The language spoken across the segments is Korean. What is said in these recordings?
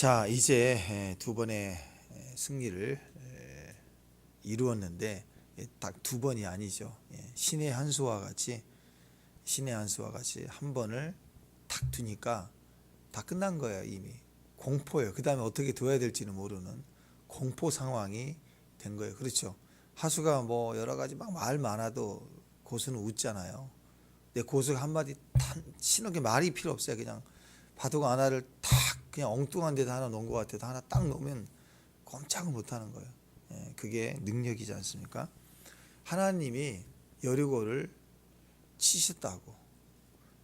자, 이제 두 번의 승리를 이루었는데 딱 두 번이 아니죠. 신의 한 수와 같이 한 번을 탁 두니까 다 끝난 거예요. 이미 공포예요. 그 다음에 어떻게 둬야 될지는 모르는 공포 상황이 된 거예요. 그렇죠. 하수가 뭐 여러 가지 막 말 많아도 고수는 웃잖아요. 근데 고수가 한마디 신하게 말이 필요 없어요. 그냥 바둑 하나를 탁 그냥 엉뚱한 데다 하나 놓은 것 같아도 하나 딱 놓으면 꼼짝을 못하는 거예요. 그게 능력이지 않습니까? 하나님이 여리고를 치셨다고.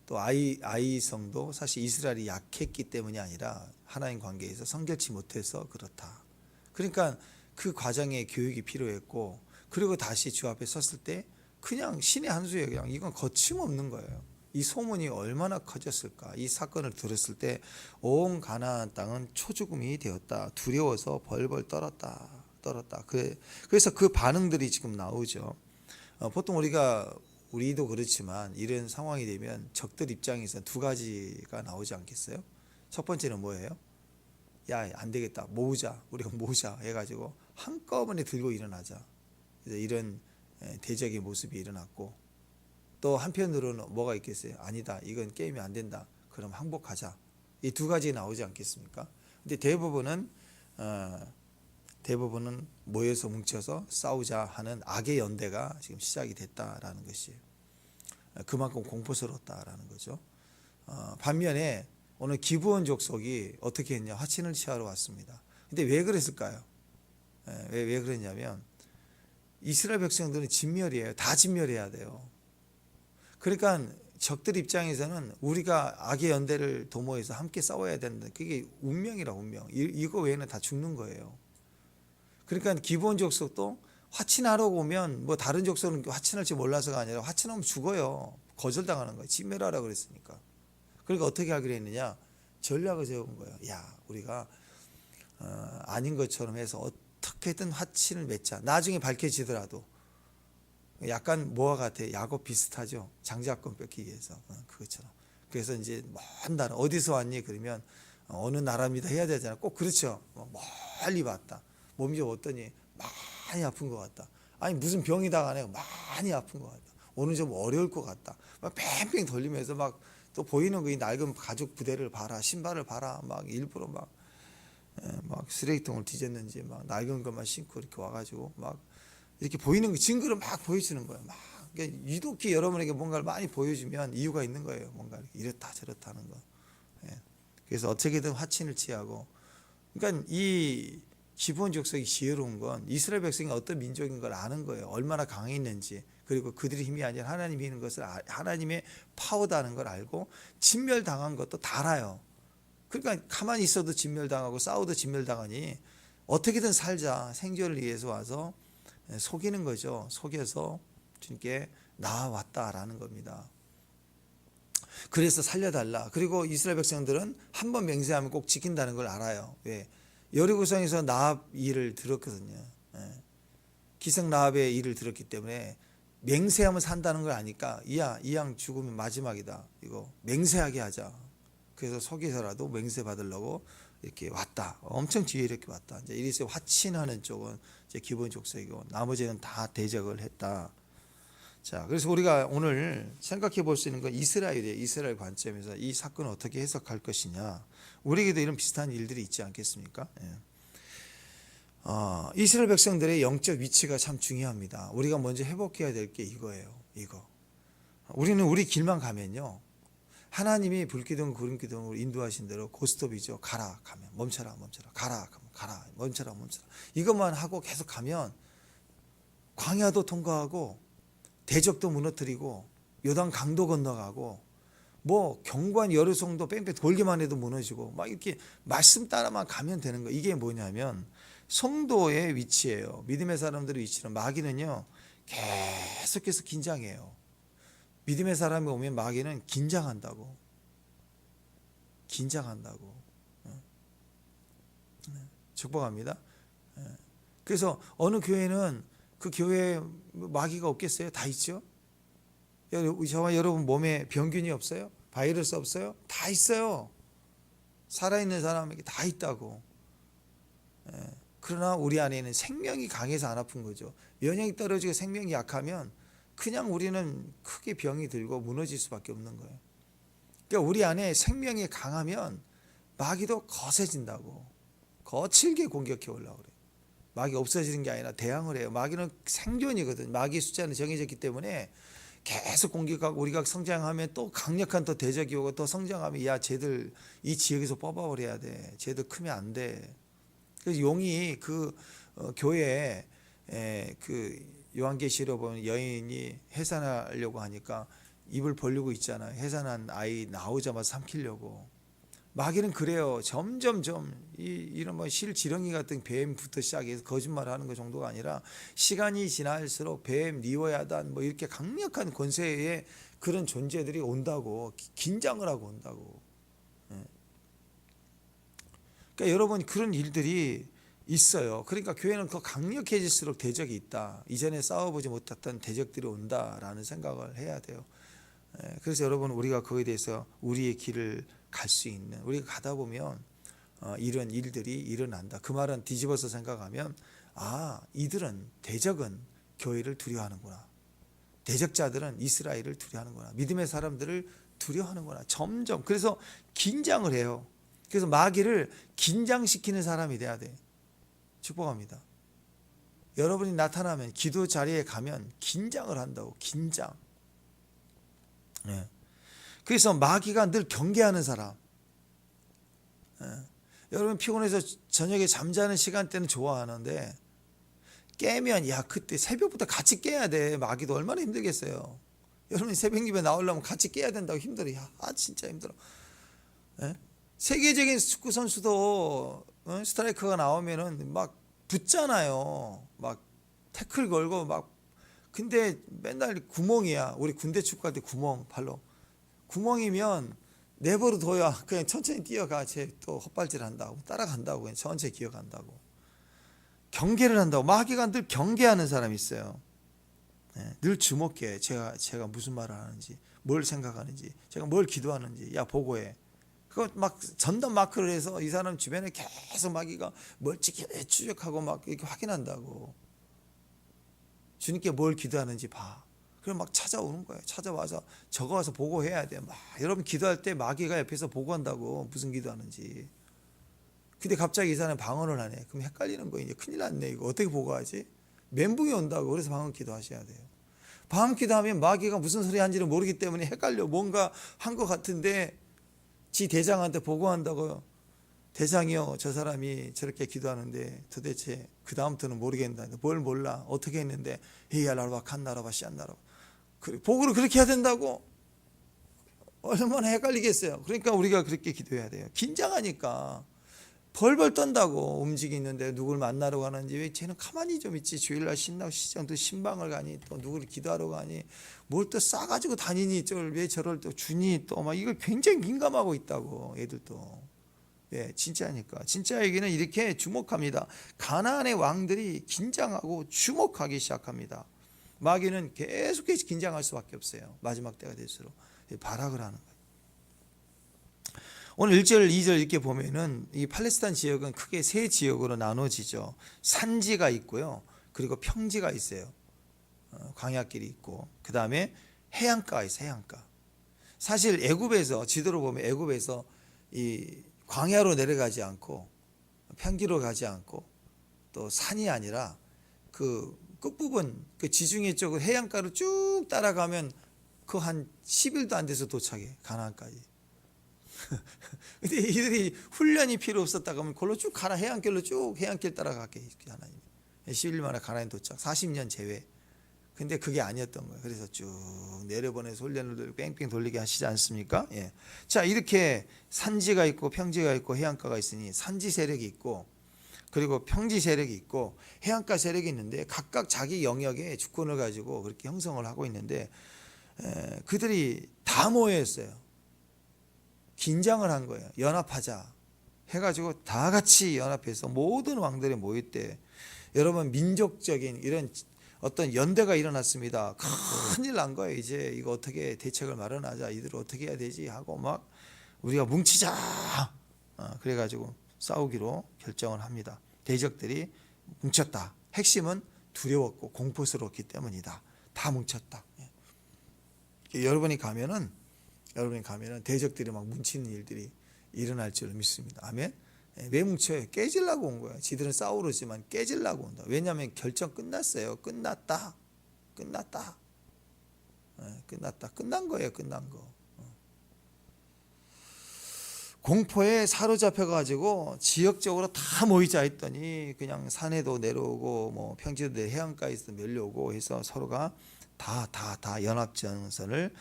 또 아이성도 사실 이스라엘이 약했기 때문이 아니라 하나님 관계에서 성결치 못해서 그렇다. 그러니까 그 과정에 교육이 필요했고, 그리고 다시 주 앞에 섰을 때 그냥 신의 한 수예요. 그냥 이건 거침없는 거예요. 이 소문이 얼마나 커졌을까. 이 사건을 들었을 때 온 가나안 땅은 초죽음이 되었다. 두려워서 벌벌 떨었다. 그래서 그 반응들이 지금 나오죠. 보통 우리도 그렇지만 이런 상황이 되면 적들 입장에서 두 가지가 나오지 않겠어요? 첫 번째는 뭐예요? 야, 안 되겠다. 우리가 모으자 해가지고 한꺼번에 들고 일어나자. 이런 대적의 모습이 일어났고, 또 한편으로는 뭐가 있겠어요? 아니다, 이건 게임이 안 된다. 그럼 항복하자. 이 두 가지 나오지 않겠습니까? 근데 대부분은 모여서 뭉쳐서 싸우자 하는 악의 연대가 지금 시작이 됐다라는 것이에요. 그만큼 공포스럽다라는 거죠. 반면에 오늘 기브온 족속이 어떻게 했냐? 화친을 취하러 왔습니다. 근데 왜 그랬을까요? 왜 그랬냐면 이스라엘 백성들은 진멸이에요. 다 진멸해야 돼요. 그러니까 적들 입장에서는 우리가 악의 연대를 도모해서 함께 싸워야 되는데 그게 운명이라 운명. 이거 외에는 다 죽는 거예요. 그러니까 기브온 족속도 화친하러 오면 뭐 다른 족속은 화친할 줄 몰라서가 아니라 화친하면 죽어요. 거절당하는 거예요. 진멸하라고 그랬으니까. 그러니까 어떻게 하기로 했느냐? 전략을 세운 거예요. 야, 우리가 아닌 것처럼 해서 어떻게든 화친을 맺자. 나중에 밝혀지더라도. 약간 뭐와 같아? 야곱 비슷하죠. 장자권 뺏기 위해서. 그것처럼. 그래서 이제 먼 나라 어디서 왔니? 그러면 어느 나라입니다 해야 되잖아요. 꼭 그렇죠. 멀리 왔다. 몸이 좀 어떠니? 많이 아픈 것 같다. 아니 무슨 병이 당하네. 많이 아픈 것 같다. 오늘 좀 어려울 것 같다. 막 뺑뺑 돌리면서 막 또 보이는 거 이 낡은 가죽 부대를 봐라, 신발을 봐라. 막 일부러 막 쓰레기통을 뒤졌는지 막 낡은 것만 신고 이렇게 와가지고 막 이렇게 보이는 거 증거를 막 보여주는 거예요. 막 그러니까 유독히 여러분에게 뭔가를 많이 보여주면 이유가 있는 거예요. 뭔가 이렇다 저렇다 하는 거. 그래서 어떻게든 화친을 취하고, 그러니까 이 기브온 족속이 지혜로운 건 이스라엘 백성이 어떤 민족인 걸 아는 거예요. 얼마나 강했는지. 그리고 그들의 힘이 아니라 하나님이 있는 것을 하나님의 파워다는 걸 알고 진멸당한 것도 다 알아요. 그러니까 가만히 있어도 진멸당하고 싸워도 진멸당하니 어떻게든 살자, 생존을 위해서 와서 속이는 거죠. 속여서 주님께 나와왔다라는 겁니다. 그래서 살려달라. 그리고 이스라엘 백성들은 한 번 맹세하면 꼭 지킨다는 걸 알아요. 왜? 여리고성에서 나합 일을 들었거든요. 기생 나합의 일을 들었기 때문에 맹세하면 산다는 걸 아니까 이 양 죽으면 마지막이다. 이거 맹세하게 하자. 그래서 속여서라도 맹세 받으려고 이렇게 왔다. 엄청 지혜롭게 왔다. 이제 이래서 화친하는 쪽은 이제 기브온 족속이고 나머지는 다 대적을 했다. 자, 그래서 우리가 오늘 생각해 볼 수 있는 건 이스라엘이에요. 이스라엘 관점에서 이 사건을 어떻게 해석할 것이냐. 우리에게도 이런 비슷한 일들이 있지 않겠습니까? 이스라엘 백성들의 영적 위치가 참 중요합니다. 우리가 먼저 회복해야 될 게 이거예요. 우리는 우리 길만 가면요, 하나님이 불기둥 구름기둥으로 인도하신 대로 고스톱이죠. 가라 가면 멈춰라 가라 가면 가라 멈춰라. 이것만 하고 계속 가면 광야도 통과하고 대적도 무너뜨리고 요단 강도 건너가고 뭐 경관 여르송도 뺑뺑 돌기만 해도 무너지고 막 이렇게 말씀 따라만 가면 되는 거. 이게 뭐냐면 성도의 위치예요. 믿음의 사람들의 위치는, 마귀는요 계속해서 긴장해요. 믿음의 사람이 오면 마귀는 긴장한다고. 축복합니다. 그래서 어느 교회는 그 교회에 마귀가 없겠어요? 다 있죠. 저와 여러분 몸에 병균이 없어요? 바이러스 없어요? 다 있어요. 살아있는 사람에게 다 있다고. 그러나 우리 안에는 생명이 강해서 안 아픈 거죠. 면역이 떨어지고 생명이 약하면 그냥 우리는 크게 병이 들고 무너질 수밖에 없는 거예요. 그러니까 우리 안에 생명이 강하면 마귀도 거세진다고. 거칠게 공격해 올라오고 그래요. 마귀 없어지는 게 아니라 대항을 해요. 마귀는 생존이거든. 마귀 숫자는 정해졌기 때문에 계속 공격하고 우리가 성장하면 또 강력한 또 대적이 오고 또 성장하면 야 쟤들 이 지역에서 뽑아버려야 돼. 쟤들 크면 안 돼. 그래서 용이 그 교회에 그 요한계시록 보면 여인이 해산하려고 하니까 입을 벌리고 있잖아요. 해산한 아이 나오자마자 삼키려고. 마귀는 그래요. 점점점 이런 뭐 실지렁이 같은 뱀부터 시작해서 거짓말하는 거 정도가 아니라 시간이 지날수록 뱀, 리워야단 뭐 이렇게 강력한 권세의 그런 존재들이 온다고. 긴장을 하고 온다고. 그러니까 여러분 그런 일들이 있어요. 그러니까 교회는 더 강력해질수록 대적이 있다. 이전에 싸워보지 못했던 대적들이 온다라는 생각을 해야 돼요. 그래서 여러분 우리가 그거에 대해서 우리의 길을 갈 수 있는, 우리가 가다 보면 이런 일들이 일어난다. 그 말은 뒤집어서 생각하면 이들은 대적은 교회를 두려워하는구나. 대적자들은 이스라엘을 두려워하는구나. 믿음의 사람들을 두려워하는구나. 점점 그래서 긴장을 해요. 그래서 마귀를 긴장시키는 사람이 돼야 돼. 축복합니다. 여러분이 나타나면 기도 자리에 가면 긴장을 한다고. 긴장. 그래서 마귀가 늘 경계하는 사람. 여러분 피곤해서 저녁에 잠자는 시간대는 좋아하는데 깨면 그때 새벽부터 같이 깨야 돼. 마귀도 얼마나 힘들겠어요. 여러분이 새벽 예배 나오려면 같이 깨야 된다고 힘들어. 진짜 힘들어. 세계적인 축구 선수도 스트라이커가 나오면은 막 붙잖아요. 막 태클 걸고 막. 근데 맨날 구멍이야. 우리 군대 축구할 때 구멍 발로. 구멍이면 내버려 둬야 그냥 천천히 뛰어가. 쟤 또 헛발질 한다고 따라간다고 그냥 천천히 기어간다고. 경계를 한다고. 마귀가 늘 경계하는 사람이 있어요. 늘 주목해. 제가 무슨 말을 하는지, 뭘 생각하는지, 제가 뭘 기도하는지. 보고해. 그거 막 전담 마크를 해서 이 사람 주변에 계속 마귀가 멀찍이 추적하고 막 이렇게 확인한다고. 주님께 뭘 기도하는지 봐. 그럼 막 찾아오는 거예요. 찾아와서 적어와서 보고해야 돼. 막 여러분 기도할 때 마귀가 옆에서 보고한다고. 무슨 기도하는지. 근데 갑자기 이 사람이 방언을 하네. 그럼 헷갈리는 거예요. 이제 큰일 났네. 이거 어떻게 보고하지? 멘붕이 온다고. 그래서 방언 기도하셔야 돼요. 방언 기도하면 마귀가 무슨 소리 하는지를 모르기 때문에 헷갈려. 뭔가 한 것 같은데 지 대장한테 보고한다고요. 대장이요, 저 사람이 저렇게 기도하는데 도대체 그 다음부터는 모르겠다. 뭘 몰라. 어떻게 했는데 히야라바 칸나라바 씨안나라바. 보고를 그렇게 해야 된다고? 얼마나 헷갈리겠어요. 그러니까 우리가 그렇게 기도해야 돼요. 긴장하니까 벌벌 떤다고. 움직이는데 누굴 만나러 가는지. 왜 쟤는 가만히 좀 있지. 주일날 신나고 시장 또 신방을 가니 또 누구를 기도하러 가니 뭘 또 싸가지고 다니니 왜 저를 또 주니 또 막 이걸 굉장히 민감하고 있다고. 애들도. 진짜니까. 진짜 얘기는 이렇게 주목합니다. 가나안의 왕들이 긴장하고 주목하기 시작합니다. 마귀는 계속해서 긴장할 수밖에 없어요. 마지막 때가 될수록 발악을 하는 거예요. 오늘 1절, 2절 이렇게 보면은 이 팔레스타인 지역은 크게 세 지역으로 나눠지죠. 산지가 있고요. 그리고 평지가 있어요. 광야길이 있고, 그 다음에 해안가가 있어요. 해안가. 사실 애굽에서 지도로 보면 애굽에서 이 광야로 내려가지 않고 평지로 가지 않고 또 산이 아니라 그 끝부분 그 지중해 쪽을 해안가로 쭉 따라가면 그 한 10일도 안 돼서 도착해. 가나안까지. 근데 이들이 훈련이 필요 없었다 그러면 그걸로 쭉 가라. 해안길로 쭉 해안길 따라가게 하나님. 10일 만에 가나안 도착. 40년 제외. 근데 그게 아니었던 거예요. 그래서 쭉 내려보내서 훈련을 뺑뺑 돌리게 하시지 않습니까? 자, 이렇게 산지가 있고 평지가 있고 해안가가 있으니 산지 세력이 있고 그리고 평지 세력이 있고 해안가 세력이 있는데 각각 자기 영역에 주권을 가지고 그렇게 형성을 하고 있는데 그들이 다 모여 있어요. 긴장을 한 거예요. 연합하자 해가지고 다 같이 연합해서 모든 왕들이 모일 때 여러분 민족적인 이런 어떤 연대가 일어났습니다. 큰일 난 거예요. 이제 이거 어떻게 대책을 마련하자. 이들을 어떻게 해야 되지 하고 막 우리가 뭉치자. 그래가지고 싸우기로 결정을 합니다. 대적들이 뭉쳤다. 핵심은 두려웠고 공포스러웠기 때문이다. 다 뭉쳤다. 여러분이 가면은 대적들이 막 뭉치는 일들이 일어날 줄 믿습니다. 아멘. 왜 뭉쳐요? 깨지려고 온 거예요. 지들은 싸우려지만 깨지려고 온다. 왜냐하면 결정 끝났어요. 끝났다. 끝난 거예요. 끝난 거. 공포에 사로잡혀 가지고 지역적으로 다 모이자 했더니 그냥 산에도 내려오고 뭐 평지도 해안가에서 밀려오고 해서 서로가 다 연합전선을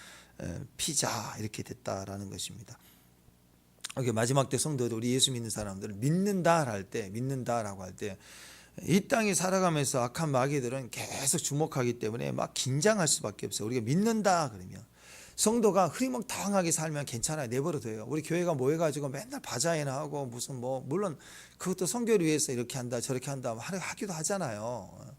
피자 이렇게 됐다라는 것입니다. 이게 마지막 때 성도들, 우리 예수 믿는 사람들을 믿는다라고 할 때 이 땅에 살아가면서 악한 마귀들은 계속 주목하기 때문에 막 긴장할 수밖에 없어요. 우리가 믿는다 그러면 성도가 흐리멍텅하게 살면 괜찮아요. 내버려둬요. 우리 교회가 모여가지고 맨날 바자회나 하고 무슨 뭐 물론 그것도 선교를 위해서 이렇게 한다 저렇게 한다 하기도 하잖아요.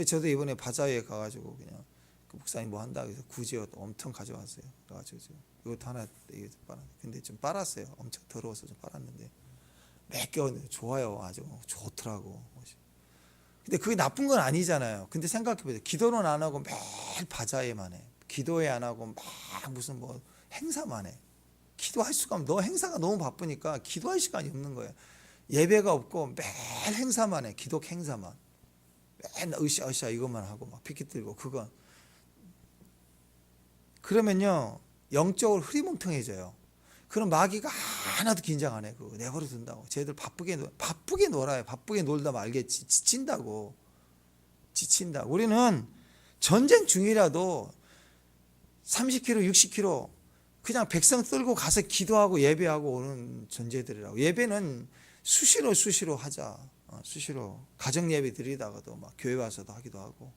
저도 이번에 바자회에 가가지고 그냥 그 목사님 뭐 한다 그래서 구지옷 엄청 가져왔어요. 그래가지고 이것도 하나 근데 좀 빨았어요. 엄청 더러워서 좀 빨았는데 몇 개월 좋아요. 아주 좋더라고. 근데 그게 나쁜 건 아니잖아요. 근데 생각해보세요. 기도는 안 하고 매일 바자회만 해. 기도회 안 하고 막 무슨 뭐 행사만 해. 기도할 수가 없어. 너 행사가 너무 바쁘니까 기도할 시간이 없는 거예요. 예배가 없고 매일 행사만 해. 기독 행사만. 맨날 으쌰으쌰 이것만 하고 막 피켓 들고 그건. 그러면요 영적으로 흐리멍텅해져요. 그럼 마귀가 하나도 긴장 안 해. 그거 내버려 둔다고. 쟤들 바쁘게 놀아요. 바쁘게 놀다 말겠지. 지친다. 우리는 전쟁 중이라도 30km, 60km 그냥 백성 끌고 가서 기도하고 예배하고 오는 존재들이라고. 예배는 수시로 하자. 수시로 가정 예배 드리다가도 막 교회 와서도 하기도 하고.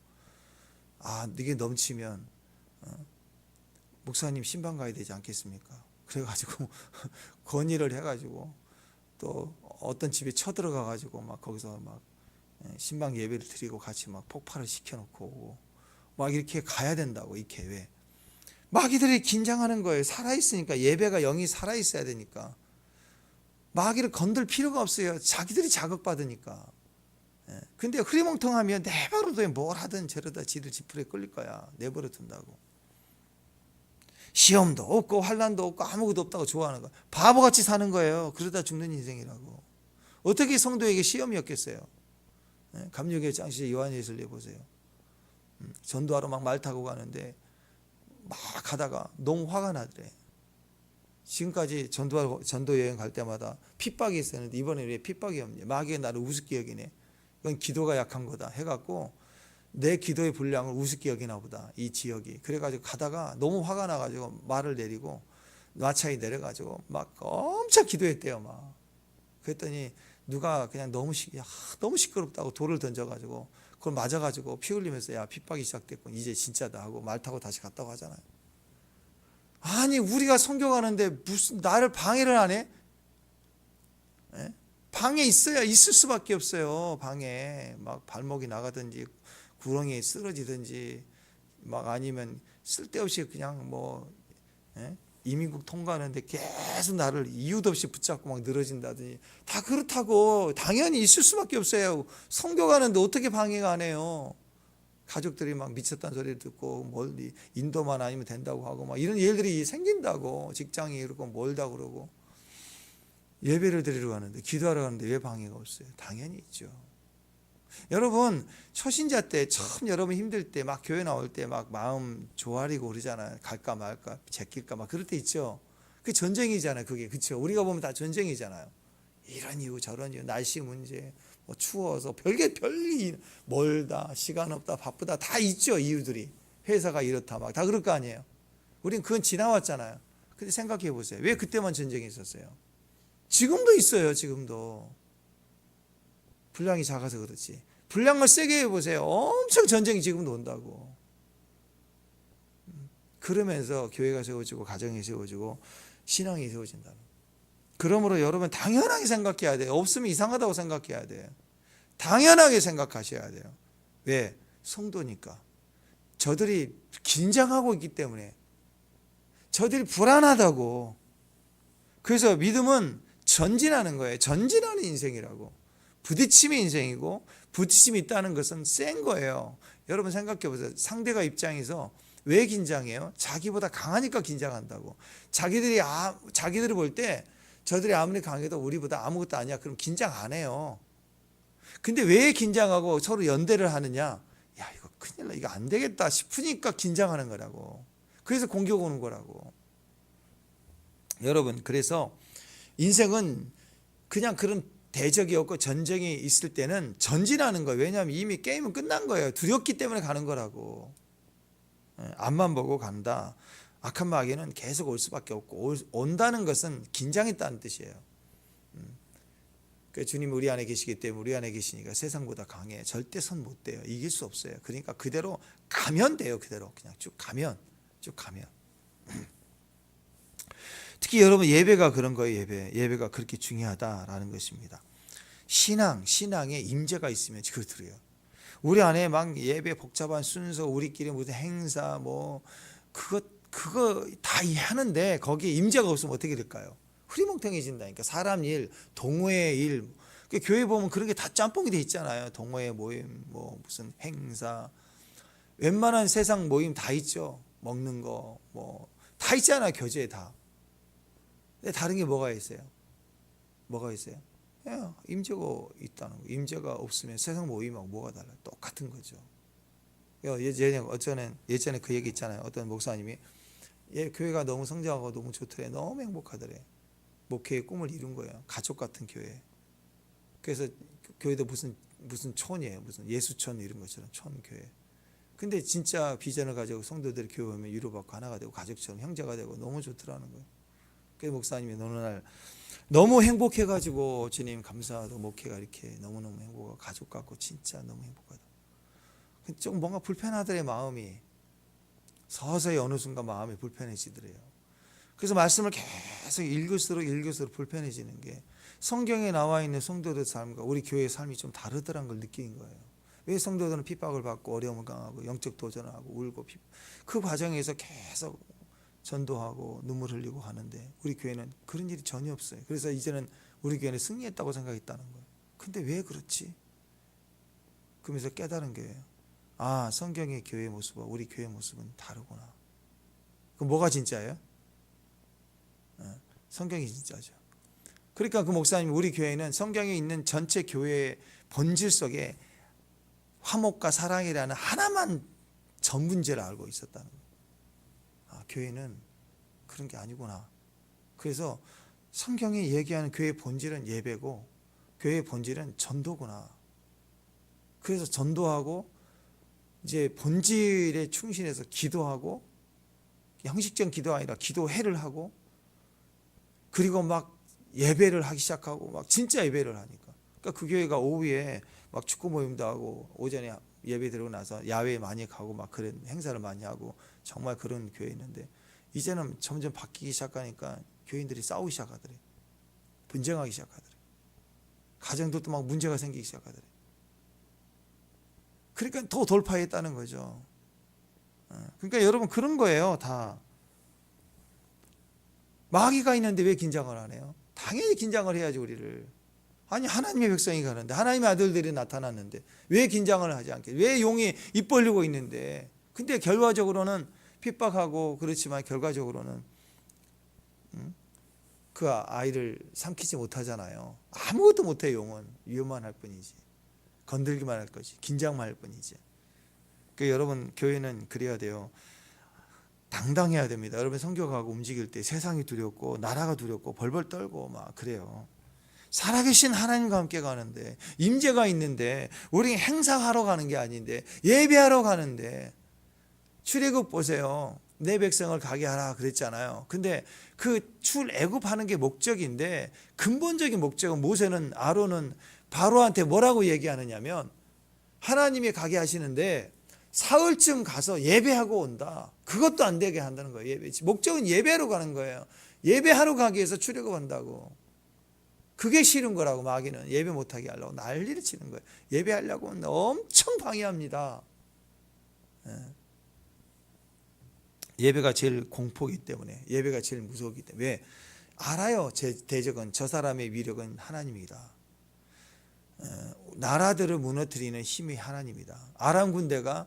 이게 넘치면 목사님 신방 가야 되지 않겠습니까? 그래가지고 건의를 해가지고 또 어떤 집에 쳐들어가가지고 막 거기서 막 신방 예배를 드리고 같이 막 폭발을 시켜놓고 오고 막 이렇게 가야 된다고. 이 계획. 마귀들이 긴장하는 거예요. 살아있으니까. 예배가 영이 살아있어야 되니까. 마귀를 건들 필요가 없어요. 자기들이 자극받으니까. 근데 흐리멍텅하면 내버려둬. 뭘 하든 저러다 지들 지푸레 끌릴 거야. 내버려 둔다고. 시험도 없고 환난도 없고 아무것도 없다고 좋아하는 거야. 바보같이 사는 거예요. 그러다 죽는 인생이라고. 어떻게 성도에게 시험이 없겠어요? 감리교회 장시제 요한예술례 보세요. 전도하러 막 말 타고 가는데 막 가다가 너무 화가 나더래. 지금까지 전도 여행 갈 때마다 핍박이 있었는데 이번에 왜 핍박이 없냐. 마귀가 나를 우습게 여기네. 이건 기도가 약한 거다 해갖고 내 기도의 분량을 우습게 여기나 보다. 이 지역이. 그래가지고 가다가 너무 화가 나가지고 말을 내리고 마차에 내려가지고 막 엄청 기도했대요. 막. 그랬더니 누가 그냥 너무 시끄럽다고 돌을 던져가지고 그걸 맞아가지고 피 흘리면서 야 핍박이 시작됐군. 이제 진짜다 하고 말 타고 다시 갔다고 하잖아요. 아니 우리가 선교 가는데 무슨 나를 방해를 안 해? 방에 있을 수밖에 없어요. 방에 막 발목이 나가든지 구렁이에 쓰러지든지 막 아니면 쓸데없이 그냥 뭐 이민국 통과하는데 계속 나를 이유도 없이 붙잡고 막 늘어진다든지 다 그렇다고. 당연히 있을 수밖에 없어요. 선교 가는데 어떻게 방해가 안 해요. 가족들이 막 미쳤다는 소리를 듣고 멀리 인도만 아니면 된다고 하고 막 이런 일들이 생긴다고. 직장이 이러고 멀다 그러고. 예배를 드리러 가는데 기도하러 가는데 왜 방해가 없어요? 당연히 있죠. 여러분 초신자 때 처음 여러분 힘들 때 막 교회 나올 때 막 마음 조아리고 그러잖아요. 갈까 말까 제낄까 막 그럴 때 있죠. 그게 전쟁이잖아요. 그게 그렇죠. 우리가 보면 다 전쟁이잖아요. 이런 이유 저런 이유 날씨 문제 뭐 추워서 별이 멀다 시간 없다 바쁘다 다 있죠. 이유들이 회사가 이렇다 막 다 그럴 거 아니에요. 우린 그건 지나왔잖아요. 근데 생각해 보세요. 왜 그때만 전쟁이 있었어요? 지금도 있어요. 지금도. 분량이 작아서 그렇지. 분량을 세게 해보세요. 엄청 전쟁이 지금도 온다고. 그러면서 교회가 세워지고 가정이 세워지고 신앙이 세워진다는. 그러므로 여러분 당연하게 생각해야 돼요. 없으면 이상하다고 생각해야 돼요. 당연하게 생각하셔야 돼요. 왜? 성도니까. 저들이 긴장하고 있기 때문에. 저들이 불안하다고. 그래서 믿음은 전진하는 거예요. 전진하는 인생이라고. 부딪힘의 인생이고, 부딪힘이 있다는 것은 센 거예요. 여러분 생각해 보세요. 상대가 입장에서 왜 긴장해요? 자기보다 강하니까 긴장한다고. 자기들이 볼 때 저들이 아무리 강해도 우리보다 아무것도 아니야. 그럼 긴장 안 해요. 근데 왜 긴장하고 서로 연대를 하느냐? 야, 이거 큰일 나. 이거 안 되겠다 싶으니까 긴장하는 거라고. 그래서 공격 오는 거라고. 여러분, 그래서 인생은 그냥 그런 대적이 없고 전쟁이 있을 때는 전진하는 거예요. 왜냐하면 이미 게임은 끝난 거예요. 두렵기 때문에 가는 거라고. 앞만 보고 간다. 악한 마귀는 계속 올 수밖에 없고, 온다는 것은 긴장했다는 뜻이에요. 주님 우리 안에 계시기 때문에, 우리 안에 계시니까 세상보다 강해. 절대 손 못 대요. 이길 수 없어요. 그러니까 그대로 가면 돼요. 그대로 그냥 쭉 가면. 특히 여러분 예배가 그런 거예요. 예배가 그렇게 중요하다라는 것입니다. 신앙에 임재가 있으면 그렇더래요. 우리 안에 막 예배 복잡한 순서, 우리끼리 무슨 행사 그거 다 하는데 거기에 임재가 없으면 어떻게 될까요? 흐리멍텅해진다니까. 사람 일, 동호회 일, 교회 보면 그런 게 다 짬뽕이 돼 있잖아요. 동호회 모임, 무슨 행사, 웬만한 세상 모임 다 있죠. 먹는 거 다 있잖아요. 교제에 다. 근데 다른 게 뭐가 있어요? 임재가 있다는 거. 임재가 없으면 세상 모임하고 뭐가 달라요? 똑같은 거죠. 예전에 그 얘기 있잖아요. 어떤 목사님이 교회가 너무 성장하고 너무 좋더래. 너무 행복하더래. 목회의 꿈을 이룬 거예요. 가족 같은 교회. 그래서 교회도 무슨 촌이에요. 무슨 예수촌 이런 것처럼 촌교회. 근데 진짜 비전을 가지고 성도들이 교회 오면 위로받고 하나가 되고 가족처럼 형제가 되고 너무 좋더라는 거예요. 그래서 목사님이 어느 날 너무 행복해가지고 주님 감사하다. 목회가 이렇게 너무너무 행복하고 가족 같고 진짜 너무 행복하다. 좀 뭔가 불편하더래. 마음이 서서히 어느 순간 마음이 불편해지더래요. 그래서 말씀을 계속 읽을수록 불편해지는 게 성경에 나와 있는 성도들 삶과 우리 교회의 삶이 좀 다르더라는 걸 느낀 거예요. 왜 성도들은 핍박을 받고 어려움을 당하고 영적 도전하고 울고 그 과정에서 계속 전도하고 눈물 흘리고 하는데 우리 교회는 그런 일이 전혀 없어요. 그래서 이제는 우리 교회는 승리했다고 생각했다는 거예요. 근데 왜 그렇지? 그러면서 깨달은 거예요. 성경의 교회의 모습과 우리 교회의 모습은 다르구나. 그럼 뭐가 진짜예요? 성경이 진짜죠. 그러니까 그 목사님이 우리 교회는 성경에 있는 전체 교회의 본질 속에 화목과 사랑이라는 하나만 전문제를 알고 있었다는 거예요. 교회는 그런 게 아니구나. 그래서 성경이 얘기하는 교회의 본질은 예배고 교회의 본질은 전도구나. 그래서 전도하고 이제 본질에 충실해서 기도하고 형식적인 기도가 아니라 기도회를 하고 그리고 막 예배를 하기 시작하고 막 진짜 예배를 하니까. 그러니까 그 교회가 오후에 막 축구 모임도 하고 오전에 예배 드리고 나서 야외에 많이 가고 막 그런 행사를 많이 하고 정말 그런 교회였는데 이제는 점점 바뀌기 시작하니까 교인들이 싸우기 시작하더래. 분쟁하기 시작하더래. 가정들도 막 문제가 생기기 시작하더래. 그러니까 더 돌파했다는 거죠. 그러니까 여러분 그런 거예요. 다. 마귀가 있는데 왜 긴장을 안 해요? 당연히 긴장을 해야지 우리를. 아니 하나님의 백성이 가는데 하나님의 아들들이 나타났는데 왜 긴장을 하지 않게? 왜 용이 입 벌리고 있는데? 근데 결과적으로는 핍박하고 그렇지만 결과적으로는 그 아이를 삼키지 못하잖아요. 아무것도 못해. 용은 위험만 할 뿐이지. 건들기만 할 거지. 긴장만 할 뿐이지. 그러니까 여러분 교회는 그래야 돼요. 당당해야 됩니다. 여러분 성교가고 움직일 때 세상이 두렵고 나라가 두렵고 벌벌 떨고 막 그래요. 살아계신 하나님과 함께 가는데 임재가 있는데 우리 행사하러 가는 게 아닌데 예배하러 가는데 출애굽 보세요. 내 백성을 가게 하라 그랬잖아요. 근데 그 출애굽하는 게 목적인데 근본적인 목적은 모세는 아론은 바로한테 뭐라고 얘기하느냐면 하나님이 가게 하시는데 사흘쯤 가서 예배하고 온다. 그것도 안 되게 한다는 거예요. 목적은 예배하러 가는 거예요. 예배하러 가기 위해서 출애굽한다고. 그게 싫은 거라고. 마귀는 예배 못하게 하려고 난리를 치는 거예요. 예배하려고 하면 엄청 방해합니다. 예배가 제일 공포이기 때문에, 예배가 제일 무서우기 때문에. 왜? 알아요. 대적은 저 사람의 위력은 하나님이다. 나라들을 무너뜨리는 힘이 하나님이다. 아람 군대가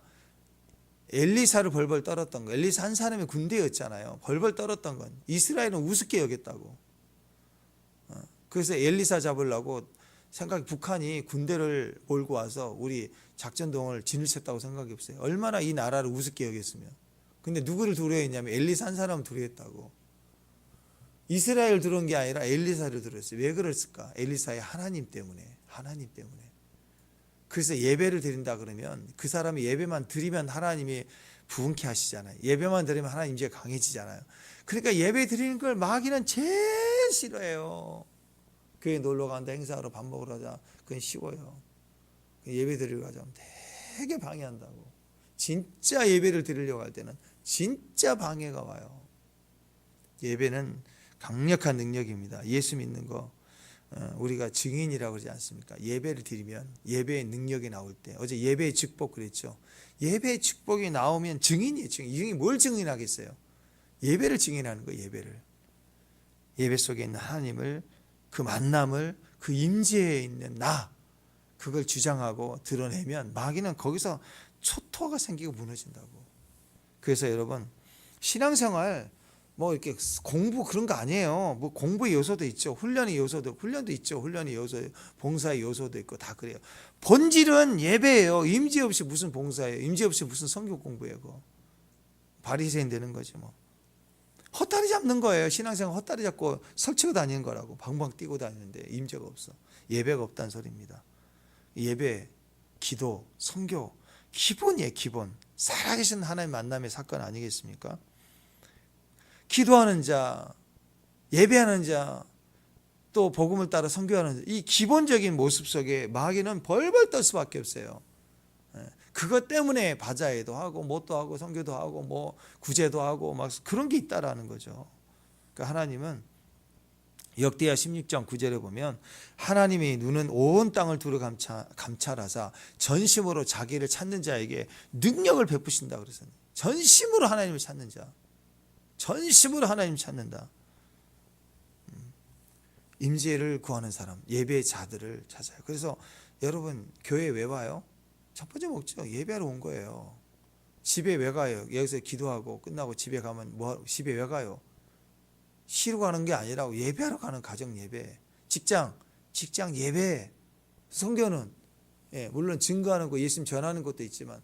엘리사를 벌벌 떨었던 거, 엘리사 한 사람의 군대였잖아요. 벌벌 떨었던 건 이스라엘은 우습게 여겼다고. 그래서 엘리사 잡으려고 북한이 군대를 몰고 와서 우리 작전동을 진을쳤다고 생각해 보세요. 얼마나 이 나라를 우습게 여겼으면. 근데 누구를 두려워했냐면 엘리사 한 사람을 두려워했다고. 이스라엘 들어온 게 아니라 엘리사를 두려웠어요. 왜 그랬을까? 엘리사의 하나님 때문에. 하나님 때문에. 그래서 예배를 드린다 그러면 그 사람이 예배만 드리면 하나님이 부흥케 하시잖아요. 예배만 드리면 하나님 이제 강해지잖아요. 그러니까 예배 드리는 걸 마귀는 제일 싫어해요. 교회 놀러 간다, 행사하러 밥 먹으러 가자. 그건 쉬워요. 예배 드리러 가자면 되게 방해한다고. 진짜 예배를 드리려고 할 때는 진짜 방해가 와요. 예배는 강력한 능력입니다. 예수 믿는 거 우리가 증인이라고 그러지 않습니까? 예배를 드리면 예배의 능력이 나올 때, 어제 예배의 축복 그랬죠. 예배의 축복이 나오면 증인이에요. 증인이 뭘 증인하겠어요? 예배를 증인하는 거예요. 예배를. 예배 속에 있는 하나님을, 그 만남을, 그 임재에 있는 나, 그걸 주장하고 드러내면 마귀는 거기서 초토화가 생기고 무너진다고. 그래서 여러분, 신앙생활 뭐 이렇게 공부 그런 거 아니에요. 뭐 공부의 요소도 있죠. 훈련도 있죠. 훈련의 요소, 봉사의 요소도 있고 다 그래요. 본질은 예배예요. 임재 없이 무슨 봉사예요? 임재 없이 무슨 성경 공부예요? 그거. 바리새인 되는 거지 뭐. 헛다리 잡는 거예요. 신앙생활 헛다리 잡고 설치고 다니는 거라고. 방방 뛰고 다니는데 임재가 없어. 예배가 없다는 소리입니다. 예배, 기도, 선교 기본이에요. 기본. 살아계신 하나님 만남의 사건 아니겠습니까? 기도하는 자, 예배하는 자, 또 복음을 따라 선교하는 자, 이 기본적인 모습 속에 마귀는 벌벌 떨 수밖에 없어요. 그것 때문에 바자회도 하고 못도 하고 선교도 하고 뭐 구제도 하고 막 그런 게 있다라는 거죠. 그러니까 하나님은 역대하 16장 9절에 보면 하나님의 눈은 온 땅을 두루 감찰하사 전심으로 자기를 찾는 자에게 능력을 베푸신다 그랬어요. 전심으로 하나님을 찾는 자. 전심으로 하나님 찾는다. 임재를 구하는 사람, 예배의 자들을 찾아요. 그래서 여러분 교회 왜 와요? 첫 번째 목적 예배하러 온 거예요. 집에 왜 가요? 여기서 기도하고 끝나고 집에 가면 집에 왜 가요? 쉬러 가는 게 아니라 예배하러 가는 가정 예배. 직장 예배. 선교는 물론 증거하는 거, 예수님 전하는 것도 있지만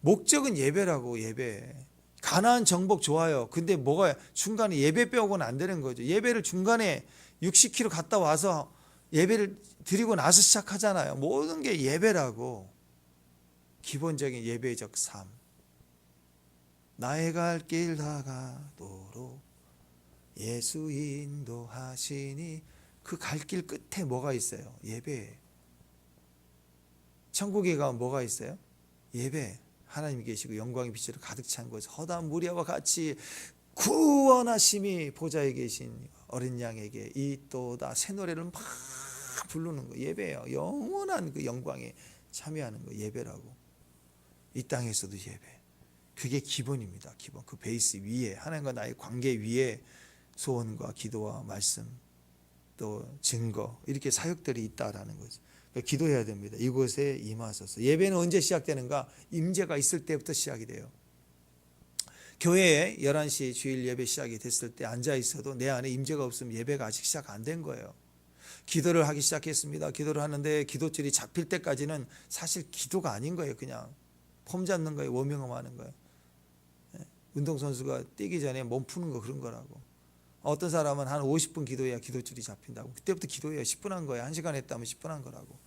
목적은 예배라고. 예배. 가나안 정복 좋아요. 근데 뭐가 중간에 예배 빼고는 안 되는 거죠. 예배를 중간에 60km 갔다 와서 예배를 드리고 나서 시작하잖아요. 모든 게 예배라고. 기본적인 예배적 삶. 나의 갈 길 다가도록 예수 인도하시니 그 갈 길 끝에 뭐가 있어요? 예배. 천국에 가면 뭐가 있어요? 예배. 하나님이 계시고 영광의 빛으로 가득 찬 곳, 허다한 무리와 같이 구원하심이 보좌에 계신 어린 양에게 이또다 새 노래를 막 부르는 거 예배예요. 영원한 그 영광에 참여하는 거 예배라고. 이 땅에서도 예배. 그게 기본입니다. 기본. 그 베이스 위에 하나님과 나의 관계 위에 소원과 기도와 말씀 또 증거 이렇게 사역들이 있다라는 거죠. 그러니까 기도해야 됩니다. 이곳에 임하소서. 예배는 언제 시작되는가? 임재가 있을 때부터 시작이 돼요. 교회에 11시 주일 예배 시작이 됐을 때 앉아 있어도 내 안에 임재가 없으면 예배가 아직 시작 안 된 거예요. 기도를 하기 시작했습니다. 기도를 하는데 기도줄이 잡힐 때까지는 사실 기도가 아닌 거예요. 그냥 폼 잡는 거예요. 워밍업 하는 거예요. 운동선수가 뛰기 전에 몸 푸는 거 그런 거라고. 어떤 사람은 한 50분 기도해야 기도줄이 잡힌다고. 그때부터 기도해야 10분 한 거예요. 1시간 했다면 10분 한 거라고.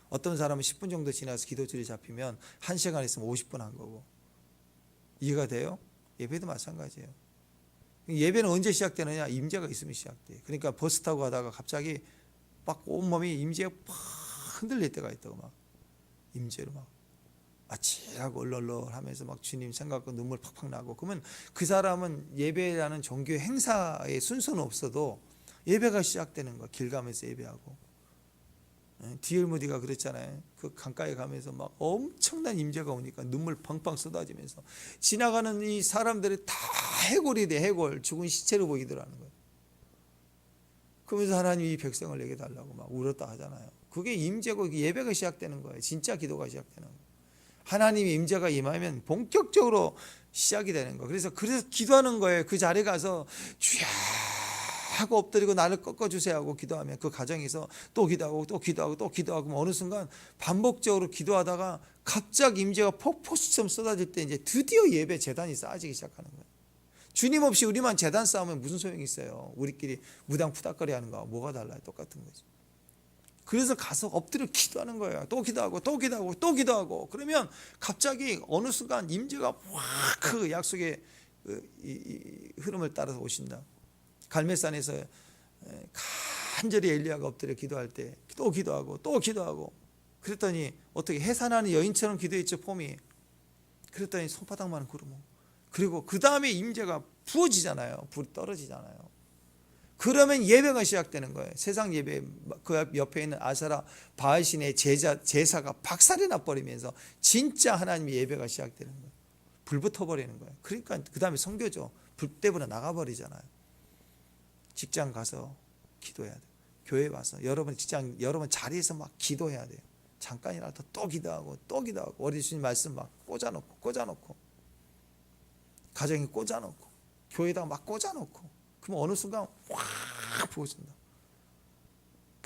어떤 사람은 10분 정도 지나서 기도줄이 잡히면 1시간 했으면 50분 한 거고. 이해가 돼요? 예배도 마찬가지예요. 예배는 언제 시작되느냐? 임재가 있으면 시작돼요. 그러니까 버스 타고 가다가 갑자기 막 온몸이 임재가 팍 흔들릴 때가 있다고. 막 임재로 막 아찔하고 얼얼하면서 막 주님 생각하고 눈물 팍팍 나고. 그러면 그 사람은 예배라는 종교의 행사의 순서는 없어도 예배가 시작되는 거야. 길 가면서 예배하고. D.L. 무디가 그랬잖아요. 그 강가에 가면서 막 엄청난 임재가 오니까 눈물 펑펑 쏟아지면서 지나가는 이 사람들이 다 해골이 돼. 해골. 죽은 시체로 보이더라는 거예요. 그러면서 하나님이 이 백성을 내게 달라고 막 울었다 하잖아요. 그게 임재고 예배가 시작되는 거예요. 진짜 기도가 시작되는 거예요. 하나님의 임재가 임하면 본격적으로 시작이 되는 거예요. 그래서 기도하는 거예요. 그 자리에 가서 주야 하고 엎드리고 나를 꺾어주세요 하고 기도하면 그 가정에서 또 기도하고 또 기도하고 또 기도하고 어느 순간 반복적으로 기도하다가 갑자기 임재가 폭포수처럼 쏟아질 때 이제 드디어 예배 제단이 쌓아지기 시작하는 거예요. 주님 없이 우리만 제단 쌓으면 무슨 소용이 있어요. 우리끼리 무당 푸닥거리 하는 거하고 뭐가 달라요. 똑같은 거죠. 그래서 가서 엎드려 기도하는 거예요. 또 기도하고 또 기도하고 또 기도하고 그러면 갑자기 어느 순간 임재가 확 그 약속의 이 흐름을 따라서 오신다. 갈멜산에서 간절히 엘리야가 엎드려 기도할 때 또 기도하고 또 기도하고 그랬더니 어떻게 해산하는 여인처럼 기도했죠. 폼이. 그랬더니 손바닥만한 구름. 그리고 그 다음에 임재가 부어지잖아요. 불이 떨어지잖아요. 그러면 예배가 시작되는 거예요. 세상 예배 그 옆에 있는 아사라 바알신의 제사가 박살이 나버리면서 진짜 하나님의 예배가 시작되는 거예요. 불 붙어버리는 거예요. 그러니까 그 다음에 선교죠. 불 때문에 나가버리잖아요. 직장 가서 기도해야 돼요. 교회 와서 여러분 자리에서 막 기도해야 돼요. 잠깐이라도 또 기도하고 또 기도하고 어린 주님 말씀 막 꽂아놓고 가정에 꽂아놓고 교회에다가 막 꽂아놓고 그럼 어느 순간 확 부어진다.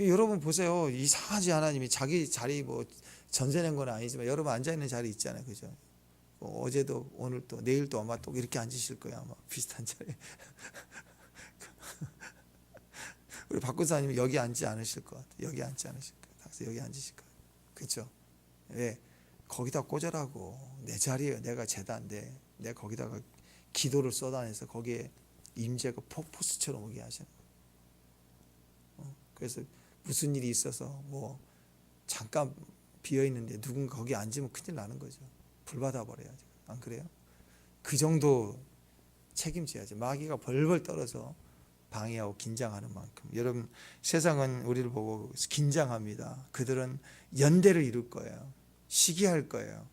여러분 보세요. 이상하지 하나님이 자기 자리 뭐 전세 낸 건 아니지만 여러분 앉아있는 자리 있잖아요. 그죠? 어제도 오늘도 내일도 아마 또 이렇게 앉으실 거예요. 아마 비슷한 자리. 우리 박군사님이 여기 앉지 않으실 것 같아요. 여기 앉지 않으실 거예요. 여기 앉으실 거예요. 그렇죠? 왜? 거기다 꽂으라고. 내 자리예요. 내가 제단인데 내가 거기다가 기도를 쏟아내서 거기에 임재가 폭포수처럼 오게 하시는 거예요. 그래서 무슨 일이 있어서 뭐 잠깐 비어 있는데 누군가 거기 앉으면 큰일 나는 거죠. 불 받아 버려야죠. 안 그래요? 그 정도 책임져야죠. 마귀가 벌벌 떨어서 방해하고 긴장하는 만큼. 여러분 세상은 우리를 보고 긴장합니다. 그들은 연대를 이룰 거예요. 시기할 거예요.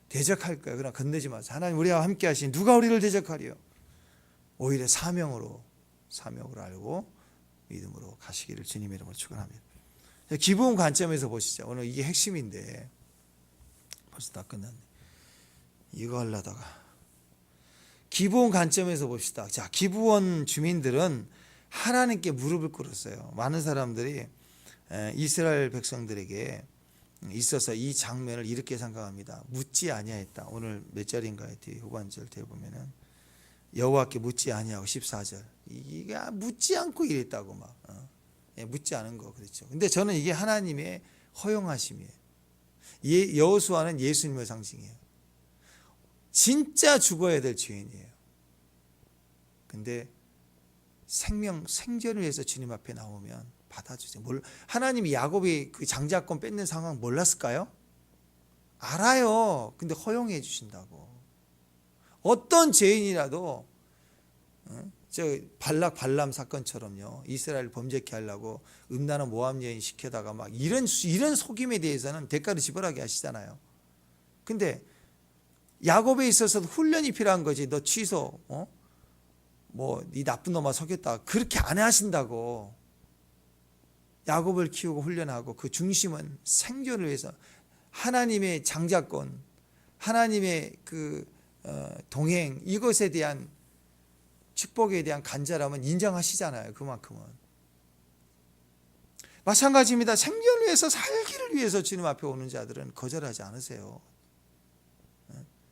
대적할 거예요. 그러나 건네지 마세요. 하나님 우리와 함께 하신 누가 우리를 대적하리요? 오히려 사명으로 알고 믿음으로 가시기를 주님의 이름으로 축원합니다. 기부원 관점에서 보시죠. 오늘 이게 핵심인데 벌써 다 끝났네. 이거 하려다가 기부원 관점에서 봅시다. 자, 기부원 주민들은 하나님께 무릎을 꿇었어요. 많은 사람들이 이스라엘 백성들에게 있어서 이 장면을 이렇게 생각합니다. 묻지 아니하였다. 오늘 몇 절인가요? 뒤에 후반절 뒤에 보면은 여호와께 묻지 아니하고 14절. 이게 묻지 않고 이랬다고 막 묻지 않은 거 그렇죠. 근데 저는 이게 하나님의 허용하심이에요. 여호수아는 예수님의 상징이에요. 진짜 죽어야 될 죄인이에요. 근데 생존을 위해서 주님 앞에 나오면 받아주세요. 하나님이 야곱이 그 장자권 뺏는 상황 몰랐을까요? 알아요. 근데 허용해 주신다고. 어떤 죄인이라도 저 발람 사건처럼요. 이스라엘 범죄케 하려고 음란한 모함 여인 시켜다가 막 이런 속임에 대해서는 대가를 지불하게 하시잖아요. 근데 야곱에 있어서도 훈련이 필요한 거지. 너 취소, 뭐 네 나쁜 놈아 속였다. 그렇게 안 하신다고. 야곱을 키우고 훈련하고 그 중심은 생존을 위해서 하나님의 장자권, 하나님의 그 동행 이것에 대한 축복에 대한 간절함은 인정하시잖아요. 그만큼은. 마찬가지입니다. 생존을 위해서 살기를 위해서 주님 앞에 오는 자들은 거절하지 않으세요.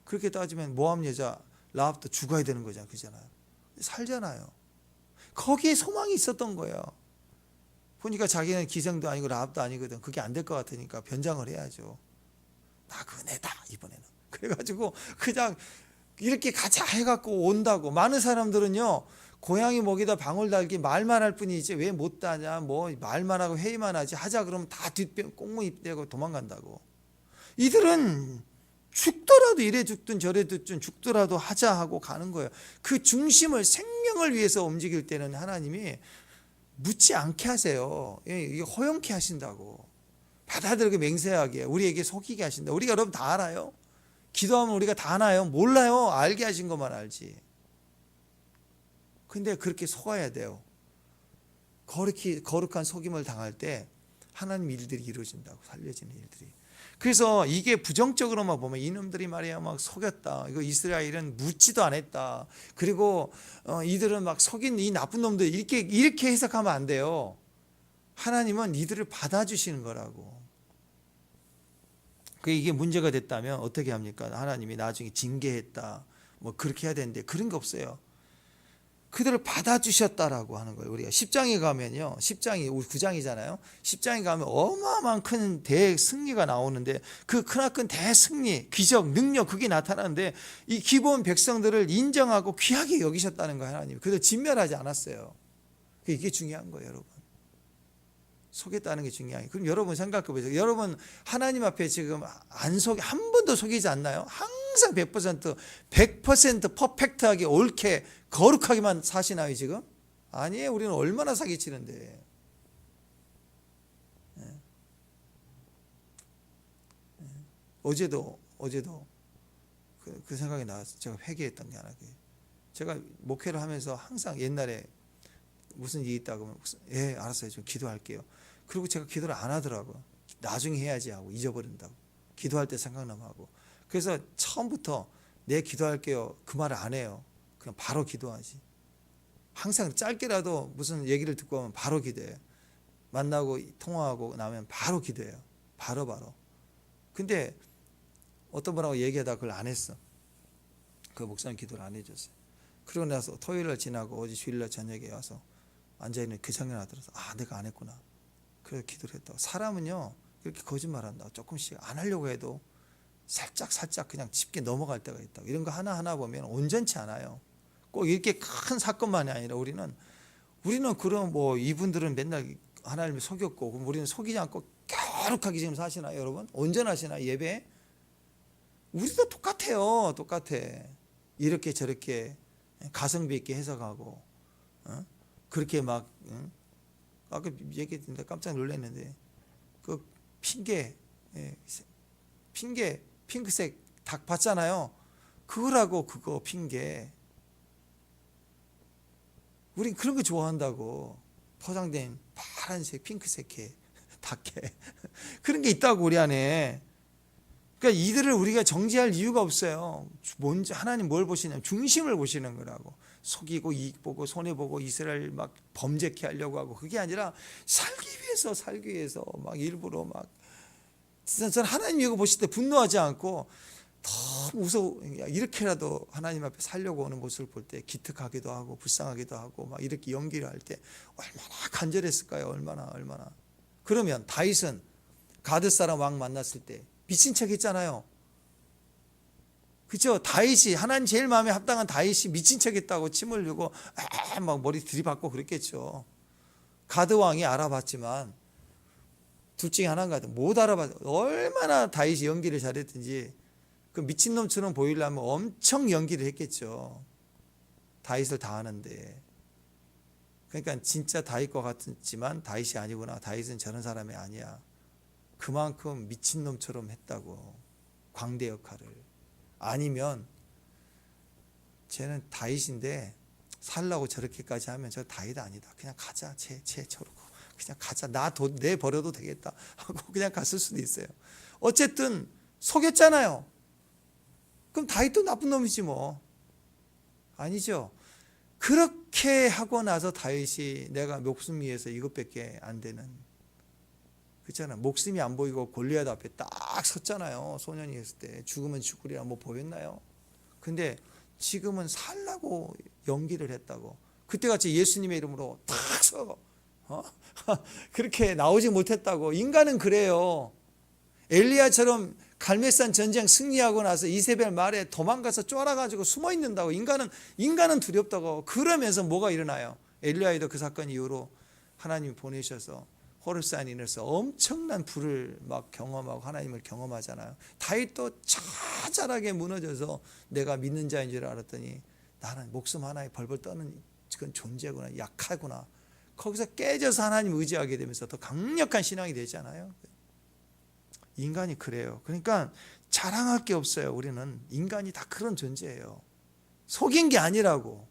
그렇게 따지면 모함 여자 라합도 죽어야 되는 거잖아요. 그잖아요. 살잖아요. 거기에 소망이 있었던 거예요. 보니까 자기는 기생도 아니고 라합도 아니거든. 그게 안 될 것 같으니까 변장을 해야죠. 나 그네다 이번에는. 그래가지고 그냥 이렇게 가자 해갖고 온다고. 많은 사람들은요 고양이 목에다 방울 달기 말만 할 뿐이지 왜 못 따냐 뭐 말만 하고 회의만 하지 하자 그러면 다 뒷배 꽁무니 떼고 도망간다고. 이들은 죽더라도 이래 죽든 저래 죽든 죽더라도 하자 하고 가는 거예요. 그 중심을 생명을 위해서 움직일 때는 하나님이 묻지 않게 하세요. 이게 허용케 하신다고. 받아들이게 맹세하게 우리에게 속이게 하신다. 우리가 여러분 다 알아요. 기도하면 우리가 다 아나요? 몰라요. 알게 하신 것만 알지. 근데 그렇게 속아야 돼요. 거룩한 속임을 당할 때 하나님 일들이 이루어진다고, 살려지는 일들이. 그래서 이게 부정적으로만 보면 이놈들이 말이야 막 속였다, 이거 이스라엘은 묻지도 않았다, 그리고 이들은 막 속인 이 나쁜 놈들, 이렇게 해석하면 안 돼요. 하나님은 이들을 받아주시는 거라고. 이게 문제가 됐다면 어떻게 합니까? 하나님이 나중에 징계했다, 뭐 그렇게 해야 되는데 그런 거 없어요. 그들을 받아주셨다라고 하는 거예요. 우리가 10장에 가면요, 10장이 9장이잖아요. 10장에 가면 어마어마한 큰 대승리가 나오는데, 그 크나큰 대승리, 기적, 능력, 그게 나타나는데 이 기본 백성들을 인정하고 귀하게 여기셨다는 거예요. 하나님 그들 진멸하지 않았어요. 이게 중요한 거예요. 여러분, 속였다는 게 중요해요. 그럼 여러분 생각해 보세요. 여러분 하나님 앞에 지금 한 번도 속이지 않나요? 항상 100% 퍼펙트하게, 옳게, 거룩하게만 사시나요 지금? 아니에요. 우리는 얼마나 사기치는데. 어제도 그 생각이 나왔어요. 제가 회개했던 게 하나. 제가 목회를 하면서 항상 옛날에 무슨 일이 있다고 하면, 예 알았어요, 좀 기도할게요. 그리고 제가 기도를 안 하더라고요. 나중에 해야지 하고 잊어버린다고, 기도할 때 생각나면 하고. 그래서 처음부터 내 기도할게요 그 말을 안 해요. 그냥 바로 기도하지. 항상 짧게라도 무슨 얘기를 듣고 하면 바로 기도해요. 만나고 통화하고 나면 바로 기도해요. 바로. 근데 어떤 분하고 얘기하다 그걸 안 했어. 그 목사님 기도를 안 해줬어요. 그러고 나서 토요일날 지나고 어제 주일날 저녁에 와서 앉아있는 그 장면 들어서, 내가 안 했구나. 그래서 기도를 했다고. 사람은요 그렇게 거짓말한다. 조금씩 안 하려고 해도 살짝 그냥 쉽게 넘어갈 때가 있다고. 이런 거 하나하나 보면 온전치 않아요. 꼭 이렇게 큰 사건만이 아니라 우리는 그럼 뭐 이분들은 맨날 하나님을 속였고, 그럼 우리는 속이지 않고 거룩하게 지금 사시나요 여러분? 온전하시나요 예배? 우리도 똑같아요. 똑같아. 이렇게 저렇게 가성비 있게 해석하고, 그렇게 막, 아까 얘기했는데 깜짝 놀랐는데, 그 핑계, 핑크색 닭 봤잖아요. 그거라고, 그거 핑계. 우린 그런 거 좋아한다고. 포장된 파란색, 핑크색 닭게 그런 게 있다고 우리 안에. 그러니까 이들을 우리가 정죄할 이유가 없어요. 먼저 하나님 뭘 보시냐면 중심을 보시는 거라고. 속이고 이익 보고 손해 보고 이스라엘 막 범죄케 하려고 하고, 그게 아니라 살기 위해서 막 일부러 막. 진짜 저는 하나님 이거 보실 때 분노하지 않고 너무 무서워. 이렇게라도 하나님 앞에 살려고 오는 모습을 볼 때 기특하기도 하고 불쌍하기도 하고, 막 이렇게 연기를 할 때 얼마나 간절했을까요? 얼마나. 그러면 다윗은 가드 사람 왕 만났을 때 미친 척 했잖아요. 그렇죠? 다윗이, 하나님 제일 마음에 합당한 다윗이 미친 척 했다고 침 흘리고 막 머리 들이받고 그랬겠죠. 가드 왕이 알아봤지만 둘 중에 하나인가 못 알아봤어. 얼마나 다윗이 연기를 잘했든지 그 미친놈처럼 보이려면 엄청 연기를 했겠죠. 다윗을 다 아는데. 그러니까 진짜 다윗과 같지만 다윗이 아니구나. 다윗은 저런 사람이 아니야. 그만큼 미친놈처럼 했다고, 광대 역할을. 아니면 쟤는 다윗인데 살라고 저렇게까지 하면 저 다윗 아니다. 그냥 가자. 쟤 저러고 그냥 가자. 나 돈 내 버려도 되겠다 하고 그냥 갔을 수도 있어요. 어쨌든 속였잖아요. 그럼 다윗도 나쁜 놈이지 뭐. 아니죠. 그렇게 하고 나서 다윗이 내가 목숨 위해서 이것밖에 안 되는, 그렇잖아. 목숨이 안 보이고 골리앗 앞에 딱 섰잖아요. 소년이 했을 때 죽으면 죽으리라 뭐 보였나요? 근데 지금은 살라고 연기를 했다고. 그때같이 예수님의 이름으로 탁 서 그렇게 나오지 못했다고. 인간은 그래요. 엘리야처럼 갈멜산 전쟁 승리하고 나서 이세벨 말에 도망가서 쫄아가지고 숨어 있는다고. 인간은 두렵다고. 그러면서 뭐가 일어나요? 엘리야도 그 사건 이후로 하나님이 보내셔서 호렙산인에서 엄청난 불을 막 경험하고 하나님을 경험하잖아요. 다윗도 처절하게 무너져서 내가 믿는 자인 줄 알았더니 나는 목숨 하나에 벌벌 떠는 그런 존재구나, 약하구나. 거기서 깨져서 하나님 의지하게 되면서 더 강력한 신앙이 되잖아요. 인간이 그래요. 그러니까 자랑할 게 없어요. 우리는 인간이 다 그런 존재예요. 속인 게 아니라고.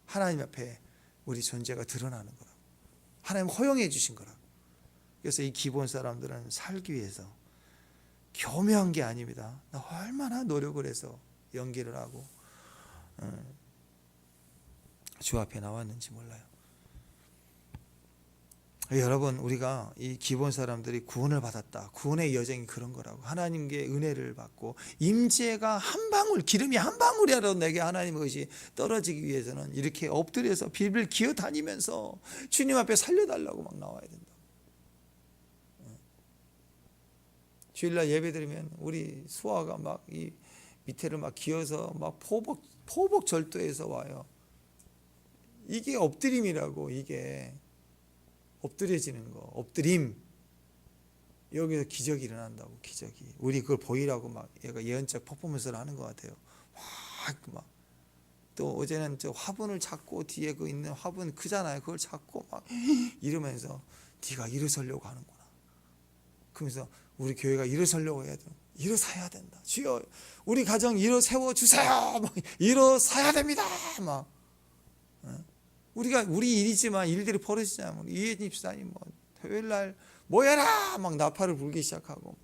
하나님 앞에 우리 존재가 드러나는 거라고. 하나님 허용해 주신 거라고. 그래서 이 기본 사람들은 살기 위해서 교묘한 게 아닙니다. 나 얼마나 노력을 해서 연기를 하고 주 앞에 나왔는지 몰라요. 여러분, 우리가 이 기본 사람들이 구원을 받았다. 구원의 여정이 그런 거라고. 하나님께 은혜를 받고 임재가 한 방울, 기름이 한 방울이라도 내게 하나님의 것이 떨어지기 위해서는 이렇게 엎드려서 빌빌 기어 다니면서 주님 앞에 살려달라고 막 나와야 된다. 주일날 예배 드리면 우리 수아가 막 이 밑에를 막 기어서 막 포복 절도해서 와요. 이게 엎드림이라고. 이게 엎드려지는 거, 엎드림. 여기서 기적이 일어난다고. 기적이. 우리 그걸 보이라고 막 얘가 예언적 퍼포먼스를 하는 것 같아요. 막 또 어제는 저 화분을 잡고 뒤에 그 있는 화분 크잖아요. 그걸 잡고 막 이러면서 네가 일어서려고 하는구나. 그러면서 우리 교회가 일어서려고 해야 돼. 일어서야 된다. 주여, 우리 가정 일어세워 주세요. 막 일어서야 됩니다. 막. 우리가 우리 일이지만 일들이 벌어지잖아요. 이혜진 집사님 뭐 토요일 날 모여라 막 나팔을 불기 시작하고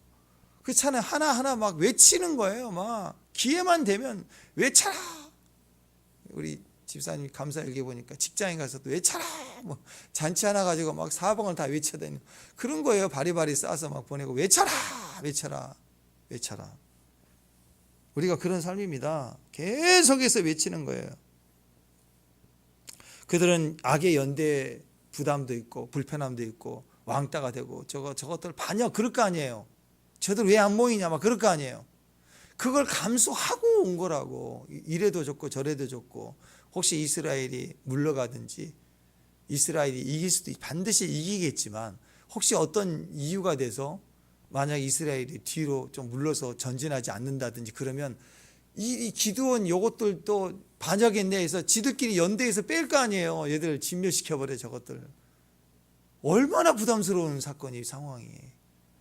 그렇잖아요. 하나하나 막 외치는 거예요. 막 기회만 되면 외쳐라. 우리 집사님 감사일기 보니까 직장에 가서도 외쳐라. 뭐 잔치 하나 가지고 막 사방을 다 외쳐대는 그런 거예요. 바리바리 싸서 막 보내고 외쳐라, 외쳐라, 외쳐라. 우리가 그런 삶입니다. 계속해서 외치는 거예요. 그들은 악의 연대 부담도 있고 불편함도 있고 왕따가 되고 저것들 반역 그럴 거 아니에요. 저들 왜 안 모이냐 막 그럴 거 아니에요. 그걸 감수하고 온 거라고. 이래도 좋고 저래도 좋고 혹시 이스라엘이 물러가든지 이스라엘이 이길 수도 반드시 이기겠지만 혹시 어떤 이유가 돼서 만약 이스라엘이 뒤로 좀 물러서 전진하지 않는다든지 그러면 이 기드온 요것들도 반역했네 해서 지들끼리 연대해서 뺄 거 아니에요. 얘들 진멸시켜버려 저것들. 얼마나 부담스러운 사건이 상황이.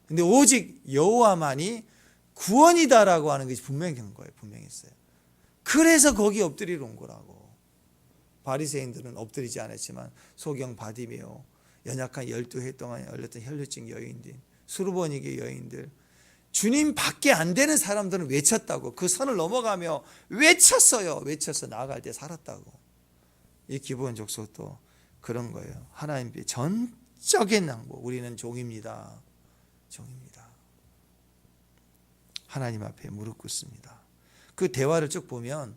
근데 오직 여호와만이 구원이다라고 하는 것이 분명한 거예요. 분명했어요. 그래서 거기 엎드리러 온 거라고. 바리새인들은 엎드리지 않았지만 소경 바디메오, 연약한 12해 동안 열렸던 혈루증 여인들, 수르보니게 여인들, 주님 밖에 안 되는 사람들은 외쳤다고. 그 선을 넘어가며 외쳤어요. 외쳐서 나아갈 때 살았다고. 이 기본 족속도 그런 거예요. 하나님께 전적인 낭보. 우리는 종입니다. 종입니다. 하나님 앞에 무릎 꿇습니다. 그 대화를 쭉 보면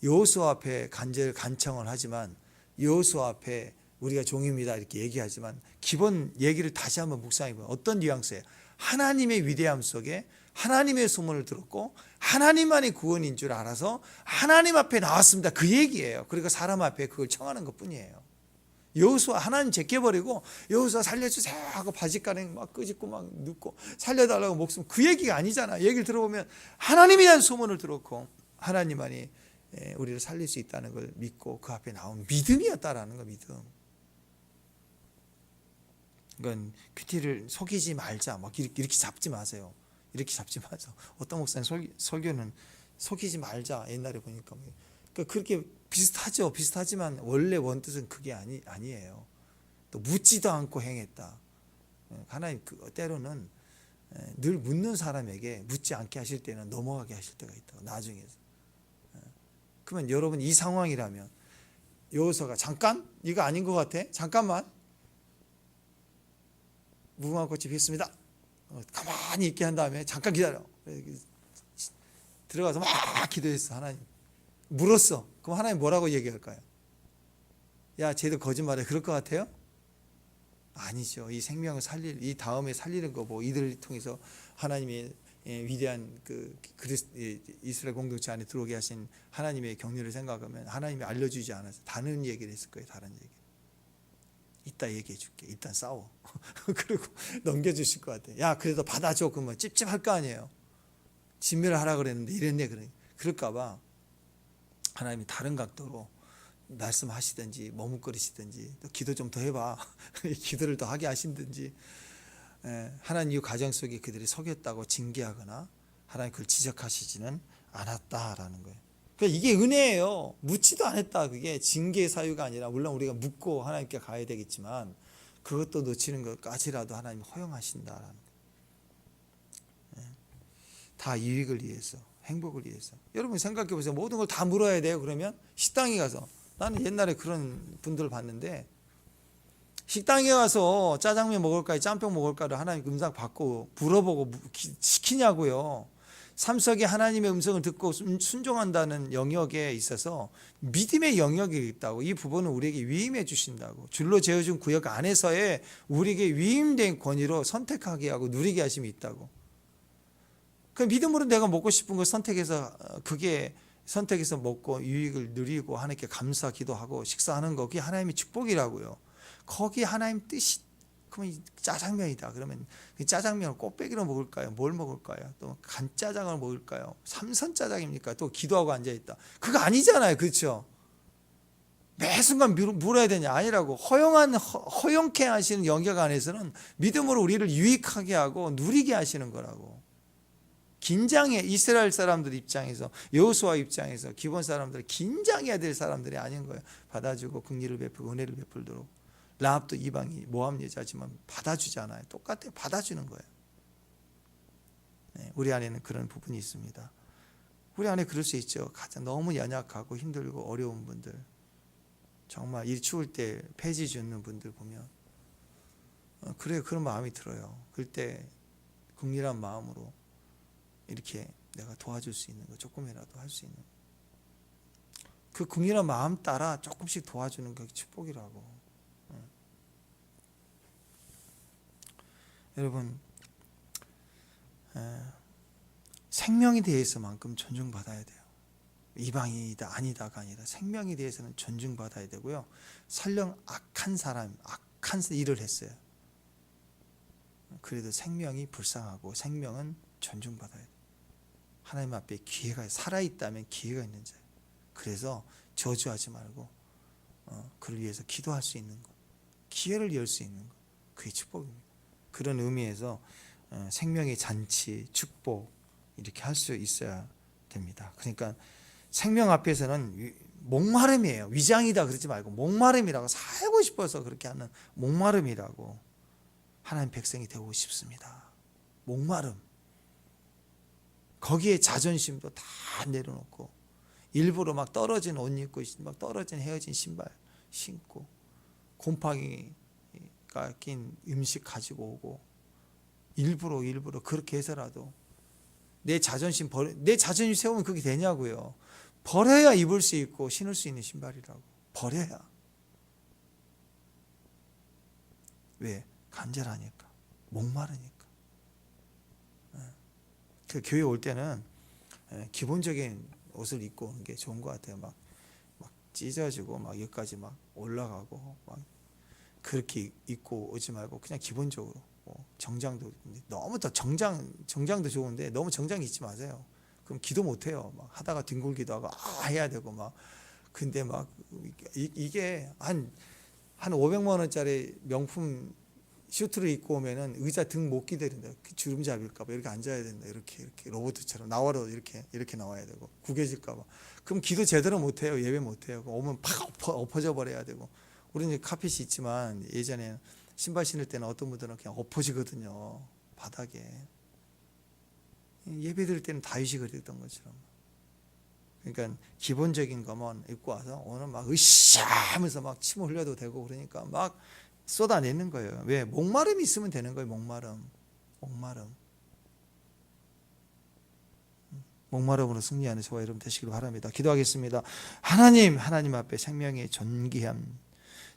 여호수아 앞에 간청을 하지만 여호수아 앞에 우리가 종입니다 이렇게 얘기하지만 기본 얘기를 다시 한번 묵상해보면 어떤 뉘앙스예요? 하나님의 위대함 속에 하나님의 소문을 들었고 하나님만이 구원인 줄 알아서 하나님 앞에 나왔습니다. 그 얘기예요. 그리고 사람 앞에 그걸 청하는 것뿐이에요. 여호수아 하나님 제껴버리고 여호수아 살려주세요 하고 바짓가랑 막 끄집고 막 눕고 살려달라고 목숨 그 얘기가 아니잖아. 얘기를 들어보면 하나님에 대한 소문을 들었고 하나님만이 우리를 살릴 수 있다는 걸 믿고 그 앞에 나온 믿음이었다라는 거. 믿음. 이건 큐티를 속이지 말자 막 이렇게 잡지 마세요. 이렇게 잡지 마세요. 어떤 목사님 설교는 속이지 말자 옛날에 보니까 그러니까 그렇게 비슷하죠. 비슷하지만 원래 원뜻은 그게 아니에요. 또 묻지도 않고 행했다. 하나님 때로는 늘 묻는 사람에게 묻지 않게 하실 때는 넘어가게 하실 때가 있다고. 나중에서. 그러면 여러분 이 상황이라면 여호수아가 잠깐 이거 아닌 것 같아. 잠깐만. 무궁화 꽃이 피었습니다. 가만히 있게 한 다음에 잠깐 기다려. 들어가서 막 기도했어. 하나님 물었어. 그럼 하나님 뭐라고 얘기할까요? 야 쟤들 거짓말해. 그럴 것 같아요? 아니죠. 이 생명을 이 다음에 살리는 거 뭐 이들을 통해서 하나님의 위대한 이스라엘 공동체 안에 들어오게 하신 하나님의 경륜을 생각하면 하나님이 알려주지 않아서 다른 얘기를 했을 거예요. 다른 얘기. 이따 얘기해 줄게. 일단 싸워. 그리고 넘겨주실 것 같아. 야 그래도 받아줘. 그러면 찝찝할 거 아니에요. 진멸을 하라 그랬는데 이랬네. 그럴까 봐 하나님이 다른 각도로 말씀하시든지 머뭇거리시든지 또 기도 좀 더 해봐. 기도를 더 하게 하신든지 하나님 이 가정 속에 그들이 속였다고 징계하거나 하나님 그걸 지적하시지는 않았다라는 거예요. 그러니까 이게 은혜예요. 묻지도 않았다. 그게 징계의 사유가 아니라 물론 우리가 묻고 하나님께 가야 되겠지만 그것도 놓치는 것까지라도 하나님 허용하신다라는 거. 다 이익을 위해서, 행복을 위해서. 여러분 생각해 보세요. 모든 걸 다 물어야 돼요. 그러면 식당에 가서, 나는 옛날에 그런 분들을 봤는데, 식당에 가서 짜장면 먹을까요, 짬뽕 먹을까를 하나님 음성 받고 물어보고 시키냐고요. 삶 속에 하나님의 음성을 듣고 순종한다는 영역에 있어서 믿음의 영역이 있다고. 이 부분은 우리에게 위임해 주신다고. 줄로 재어준 구역 안에서의 우리에게 위임된 권위로 선택하게 하고 누리게 하심이 있다고. 그 믿음으로 내가 먹고 싶은 걸 선택해서, 그게 선택해서 먹고 유익을 누리고 하나님께 감사 기도하고 식사하는 거, 그게 하나님의 축복이라고요. 거기 하나님 뜻이, 그러면 짜장면이다. 그러면 짜장면을 꽃배기로 먹을까요? 뭘 먹을까요? 또 간짜장을 먹을까요? 삼선짜장입니까? 또 기도하고 앉아있다. 그거 아니잖아요. 그렇죠? 매 순간 물어야 되냐? 아니라고. 허용케 하시는 영역 안에서는 믿음으로 우리를 유익하게 하고 누리게 하시는 거라고. 긴장해. 이스라엘 사람들 입장에서, 여호수아 입장에서 기본 사람들 긴장해야 될 사람들이 아닌 거예요. 받아주고 긍휼을 베풀고 은혜를 베풀도록. 라합도 이방이 모함 여자지만 받아주잖아요. 똑같아요. 받아주는 거예요. 네, 우리 안에는 그런 부분이 있습니다. 우리 안에 그럴 수 있죠. 가장 너무 연약하고 힘들고 어려운 분들, 정말 일 추울 때 폐지 주는 분들 보면 그래요. 그런 마음이 들어요. 그때 긍휼한 마음으로 이렇게 내가 도와줄 수 있는 거, 조금이라도 할 수 있는 그 긍휼한 마음 따라 조금씩 도와주는 게 축복이라고. 여러분, 생명에 대해서만큼 존중받아야 돼요. 이방인이다 아니다가 아니라 생명에 대해서는 존중받아야 되고요. 설령 악한 일을 했어요. 그래도 생명이 불쌍하고 생명은 존중받아야 돼요. 하나님 앞에 기회가, 살아있다면 기회가 있는 자예요. 그래서 저주하지 말고 그를 위해서 기도할 수 있는 것, 기회를 열 수 있는 것, 그게 축복입니다. 그런 의미에서 생명의 잔치, 축복 이렇게 할 수 있어야 됩니다. 그러니까 생명 앞에서는 목마름이에요. 위장이다 그러지 말고 목마름이라고, 살고 싶어서 그렇게 하는 목마름이라고. 하나님 백성이 되고 싶습니다. 목마름. 거기에 자존심도 다 내려놓고 일부러 막 떨어진 옷 입고 막 떨어진 헤어진 신발 신고 곰팡이가 낀 음식 가지고 오고 일부러 그렇게 해서라도 내 자존심 세우면 그게 되냐고요. 버려야 입을 수 있고 신을 수 있는 신발이라고. 버려야. 왜? 간절하니까, 목마르니까. 그 교회 올 때는 기본적인 옷을 입고 오는 게 좋은 것 같아요. 막 찢어지고 막 여기까지 막 올라가고 막 그렇게 입고 오지 말고 그냥 기본적으로 정장도, 너무 더 정장도 좋은데 너무 정장 입지 마세요. 그럼 기도 못 해요. 막 하다가 뒹굴기도 하고 해야 되고 막. 근데 막 이게 한 500만 원짜리 명품 슈트를 입고 오면은 의자 등 못 기대린다. 주름 잡힐까봐 이렇게 앉아야 된다. 이렇게 로봇처럼 나와도 이렇게 나와야 되고 구겨질까봐. 그럼 기도 제대로 못 해요. 예배 못 해요. 오면 팍 엎어져 버려야 되고. 우리는 카펫이 있지만 예전에 신발 신을 때는 어떤 분들은 그냥 엎어지거든요. 바닥에. 예배 드릴 때는 다윗이 그랬던 것처럼. 그러니까 기본적인 것만 입고 와서 오늘 막 으쌰 하면서 막 침 흘려도 되고 그러니까 막 쏟아내는 거예요. 왜? 목마름이 있으면 되는 거예요. 목마름으로 승리하는 저와 여러분 되시길 바랍니다. 기도하겠습니다. 하나님 앞에 생명의 존귀함,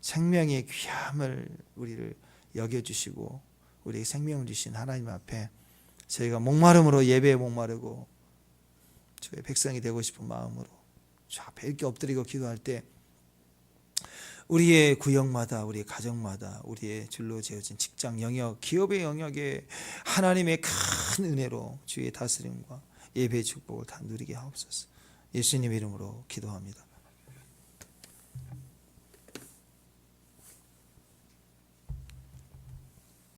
생명의 귀함을 우리를 여겨주시고 우리에게 생명을 주신 하나님 앞에 저희가 목마름으로 예배에 목마르고 주의 백성이 되고 싶은 마음으로 주 앞에 이렇게 엎드리고 기도할 때 우리의 구역마다, 우리의 가정마다, 우리의 줄로 지어진 직장 영역, 기업의 영역에 하나님의 큰 은혜로 주의 다스림과 예배의 축복을 다 누리게 하옵소서. 예수님 이름으로 기도합니다.